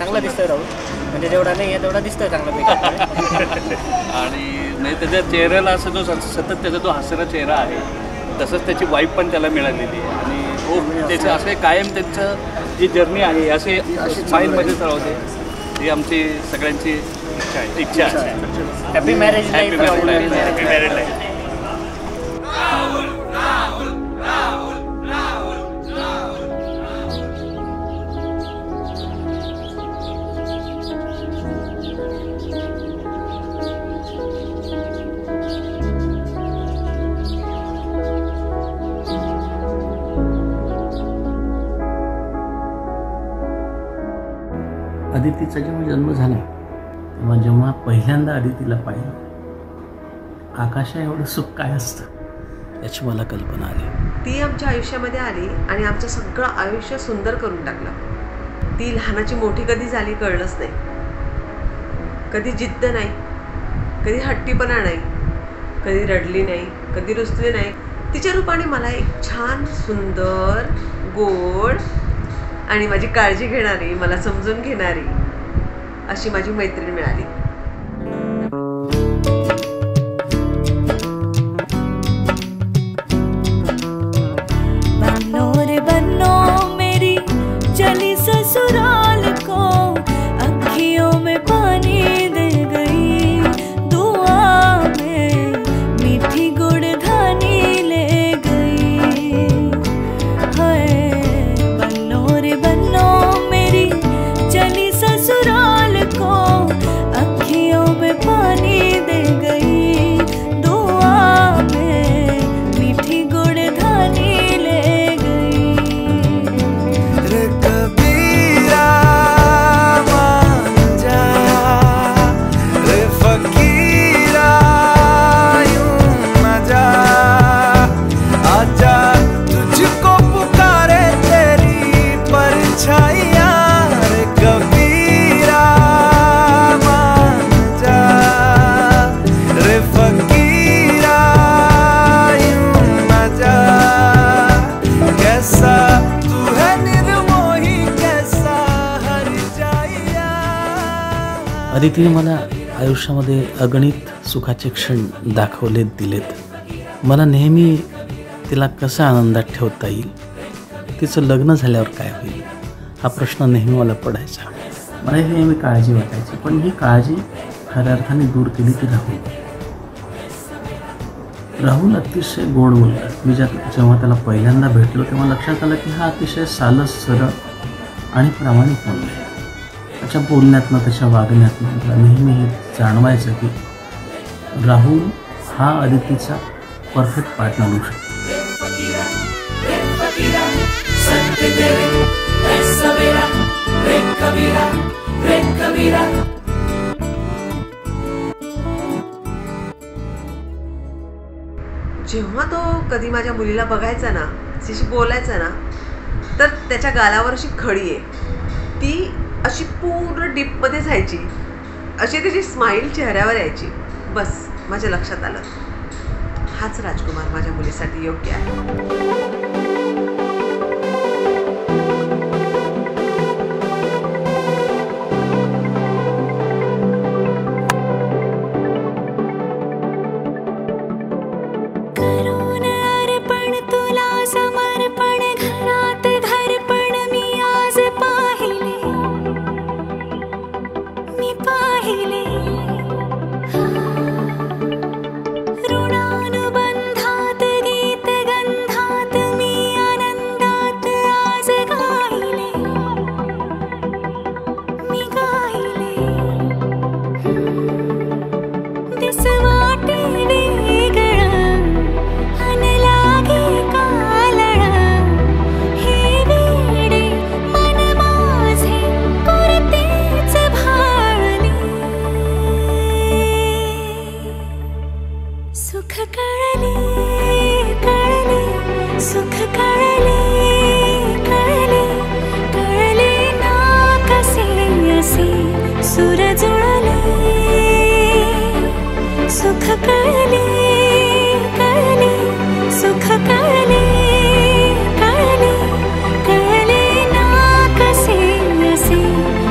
चांगला दिसतोय राहुल, म्हणजे जेवढा नाही आहे तेवढा दिसतोय चांगल्यापैकी. आणि म्हणजे त्याच्या चेहऱ्याला असं जो सतत त्याचा जो हसरा चेहरा आहे तसंच त्याची वाईफ पण त्याला मिळालेली आहे. आणि त्याचं असे कायम त्यांचं जी जर्नी आहे असे स्माईलमध्येच राहते, ही आमची सगळ्यांची इच्छा आहे. Happy marriage life. Happy marriage life. अदितीचा जेव्हा जन्म झाला तेव्हा जेव्हा पहिल्यांदा अदितीला पाहिलं, आकाशा एवढं सुख काय असतं याची मला कल्पना आली. ती आमच्या आयुष्यामध्ये आली आणि आमचं सगळं आयुष्य सुंदर करून टाकलं. ती लहानाची मोठी कधी झाली कळलंच नाही. कधी जिद्द नाही, कधी हट्टीपणा नाही, कधी रडली नाही, कधी रुसली नाही. तिच्या रूपाने मला एक छान सुंदर गोड आणि माझी काळजी घेणारी, मला समजून घेणारी अशी माझी मैत्रीण मिळाली. बन्नो रे बन्नो मेरी चली ससुराल को, अखियों में पानी दे गई, दुआ में मीठी गुड़ धानी ले गई. हाय बन्नो रे बन्नो मेरी चली ससुराल को, अखियों में पानी दे गई, दुआ में मीठी गुड़ धानी ले गई. रे कबीरा मान जा, रे फकीरा यूं न जा, आजा तुझको पुकारे तेरी परछाइयाँ. रे कबीरा मान जा, रे फकीरा यूं न जा, कैसा तू है निर्मोही, कैसा हर जाइया. अदितीने मला आयुष्यामध्ये अगणित सुखाचे क्षण दाखवलेत, दिलेत. मला नेहमी तिला कसं आनंदात ठेवता येईल, तिचं लग्न झाल्यावर काय होईल हा प्रश्न नेहमी मला पडायचा. मला नेहमी काळजी वाटायची, पण ही काळजी खऱ्या अर्थाने दूर केली ती राहुल अतिशय गोड बोलला. मी जेव्हा त्याला पहिल्यांदा भेटलो तेव्हा लक्षात आलं की हा अतिशय सालस, सरळ आणि प्रामाणिक मुलगा आहे. त्याच्या बोलण्यातनं, त्याच्या वागण्यातनं मला नेहमी हे जाणवायचं की राहुल हा अदितीचा परफेक्ट पार्टनर होऊ शकतो. जेव्हा तो कधी माझ्या मुलीला बघायचा ना, तिच्याशी बोलायचा ना, तर त्याच्या गालावर अशी खडी आहे, ती अशी पूर्ण डीपमध्ये जायची, अशी त्याची स्माईल चेहऱ्यावर यायची. बस माझ्या लक्षात आलं, हाच राजकुमार माझ्या मुलीसाठी योग्य आहे.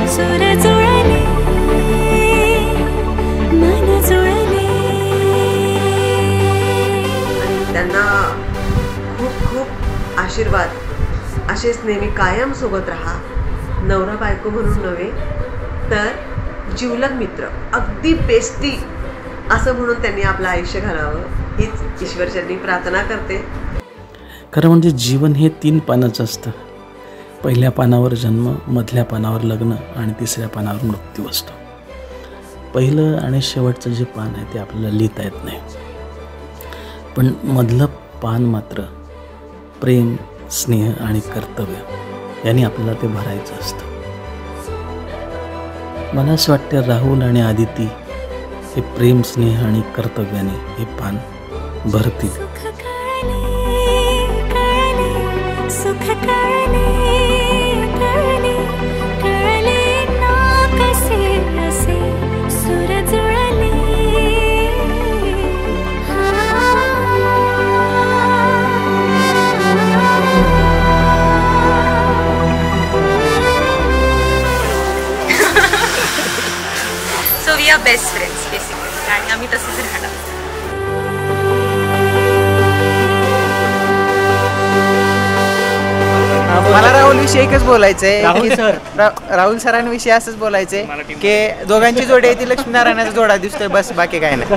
सूरज असेच नेहमी कायम सोबत राहा. नवरा बायको म्हणून नव्हे तर जिवलग मित्र, अगदी बेस्टी असं म्हणून त्यांनी आपलं आयुष्य घालावं हीच ईश्वरचरणी प्रार्थना करते. खरं म्हणजे जीवन हे 3 पानाचं असतं. पहिल्या पानावर जन्म, मधल्या पानावर लग्न आणि तिसऱ्या पानावर मृत्यू असतो. पहिलं आणि शेवटचं जे पान आहे ते आपल्याला लिहिता येत नाही, पण मधलं पान मात्र प्रेम, स्नेह आणि कर्तव्य यांनी आपल्याला ते भरायचं असतं. मला असं वाटतं राहुल आणि आदिती हे प्रेम, स्नेह आणि कर्तव्याने हे पान भरतील. सुख कळले ना कसे असे सुर जुळले. So we are best friends basically आणि आम्ही तसंच राहणार. मला राहुल विषयी एकच बोलायचंय. राहुल सरांविषयी असंच बोलायचंय की दोघांची जोडी आहे ती लक्ष्मीनारायणाचा जोडा दिसतोय, बस बाकी काय नाही.